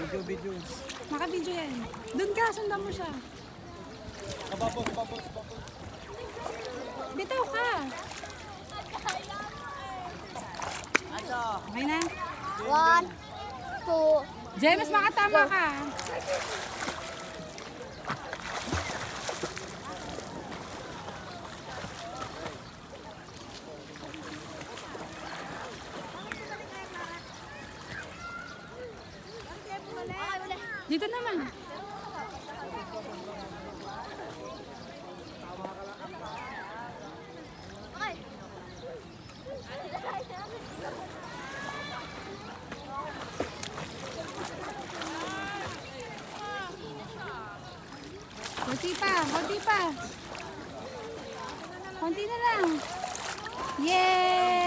Video. Naka-video yan. Doon ka, sundan mo siya. Babos. Bitaw ka. Okay na? 1, 2, James, makatama ka. Dito naman. Konti pa. Konti na lang. Yay!